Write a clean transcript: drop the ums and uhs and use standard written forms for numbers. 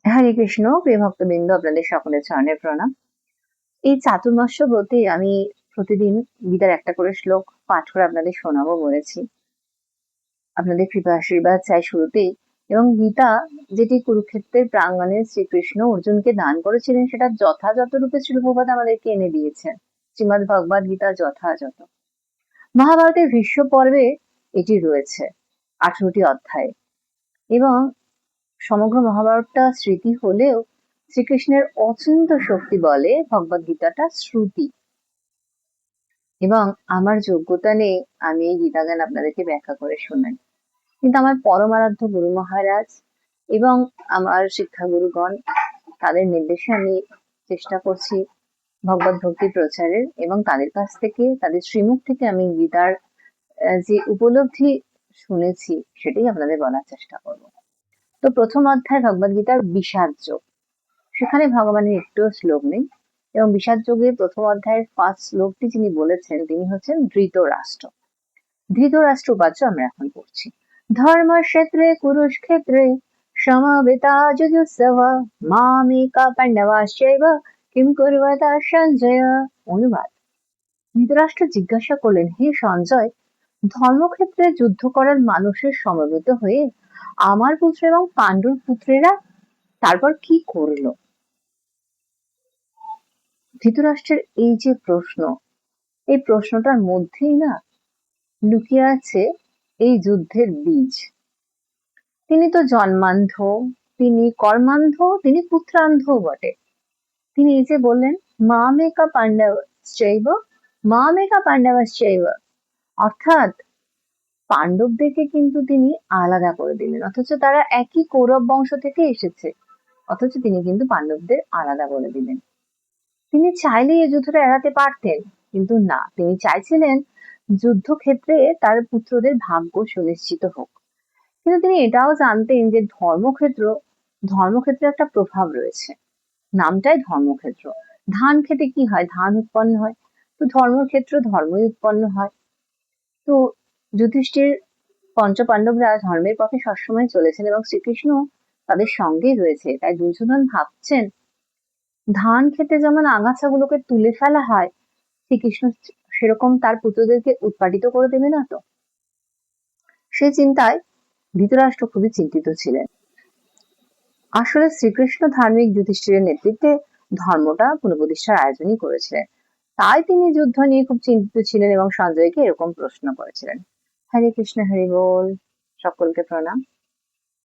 হরে কৃষ্ণ। প্রিয় ভক্তবৃন্দ, আপনাদের সকলের চরণে প্রণাম। এই চাতুর্মাস্য ব্রতে আমি প্রতিদিন গীতার একটা করে শ্লোক পাঠ করে আপনাদের শোনাবো বলেছি। আপনাদের কৃপা আশীর্বাদ চাই শুরুতেই। এবং গীতা যেটি কুরুক্ষেত্রের প্রাঙ্গণে শ্রীকৃষ্ণ অর্জুনকে দান করেছিলেন, সেটা যথাযথ রূপে শ্রীল প্রভুপাদ আমাদেরকে এনে দিয়েছেন। শ্রীমদ্ ভগবদ গীতা যথাযথ। মহাভারতের ভীষ্ম পর্বে এটি রয়েছে 18টি অধ্যায়ে। এবং সমগ্র মহাভারতটা স্মৃতি হলেও শ্রীকৃষ্ণের অচিন্ত শক্তি বলে ভগবদ গীতাটা শ্রুতি। এবং আমার যোগ্যতা নেই আমি এই গীতা জ্ঞান আপনাদেরকে ব্যাখ্যা করে শোনাই, কিন্তু আমার পরমারাধ্য গুরু মহারাজ এবং আমার শিক্ষাগুরুগণ, তাদের নির্দেশে আমি চেষ্টা করছি ভগবত ভক্তি প্রচারের, এবং তাদের কাছ থেকে, তাদের শ্রীমুখ থেকে আমি গীতার যে উপলব্ধি শুনেছি সেটাই আপনাদের বলার চেষ্টা করব। তো প্রথম অধ্যায় ভগবদ গীতার বিষাদ যোগ, সেখানে ভগবানের একটু শ্লোক নেই। এবং বিষাদ যোগের প্রথম অধ্যায়ের ফার্স্ট শ্লোকটি যিনি বলেছেন তিনি হচ্ছেন ধৃতরাষ্ট্র। ধৃতরাষ্ট্র উপাচ্য আমরা এখন পড়ছি। ধর্মক্ষেত্রে কুরুক্ষেত্রে সমবেতা যুযুৎসব মামেকা পাণ্ডবাশ্চৈব কিম কুর্বতা সঞ্জয়। অনুবাদ: ধৃতরাষ্ট্র জিজ্ঞাসা করলেন, হে সঞ্জয়, ধর্মক্ষেত্রে যুদ্ধ করার মানুষের সমবেত হয়ে আমার পুত্র এবং পাণ্ডুর পুত্রেরা তারপর কি করলো? ধৃতরাষ্ট্রের এই যে প্রশ্ন, এই প্রশ্নটার মধ্যেই না লুকিয়ে আছে এই যুদ্ধের বীজ। তিনি তো জন্মান্ধ, তিনি কর্মান্ধ, তিনি পুত্রান্ধ বটে। তিনি এই যে বললেন মামেকা পাণ্ডবশ্চৈব, মামেকা পাণ্ডবশ্চৈব, অর্থাৎ পাণ্ডবদেরকে কিন্তু তিনি আলাদা করে দিলেন, অথচ তারা একই কৌরব বংশ থেকে এসেছে, অথচ তিনি কিন্তু পাণ্ডবদের আলাদা করে দিলেন। তিনি চাইলে এই যুদ্ধটা এড়াতে পারতেন, কিন্তু না, তিনি চাইছিলেন যুদ্ধক্ষেত্রে তার পুত্রদের ভাগ্য সুনিশ্চিত হোক। কিন্তু তিনি এটাও জানতেন যে ধর্মক্ষেত্রে একটা প্রভাব রয়েছে, নামটাই ধর্মক্ষেত্র। ধান খেতে কি হয়? ধান উৎপন্ন হয়। তো ধর্মক্ষেত্র ধর্মই উৎপন্ন হয়। তো যুধিষ্ঠির, পঞ্চপাণ্ডবরা ধর্মের পথে সবসময় চলেছেন এবং শ্রীকৃষ্ণ তাদের সঙ্গেই রয়েছে। তাই দুর্যোধন ভাবছেন ধান খেতে যেমন আগাছাগুলোকে তুলে ফেলা হয়, শ্রীকৃষ্ণ সেরকম তার পুত্রদেরকে উৎপাটিত করে দেবে না তো? সেই চিন্তায় ধৃতরাষ্ট্র খুবই চিন্তিত ছিলেন। আসলে শ্রীকৃষ্ণ ধার্মিক যুধিষ্ঠিরের নেতৃত্বে ধর্মটা পুনঃপ্রতিষ্ঠার আয়োজনই করেছিলেন, তাই তিনি যুদ্ধ নিয়ে খুব চিন্তিত ছিলেন এবং সঞ্জয়কে এরকম প্রশ্ন করেছিলেন। হরে কৃষ্ণ, হরি বল। সকলকে প্রণাম।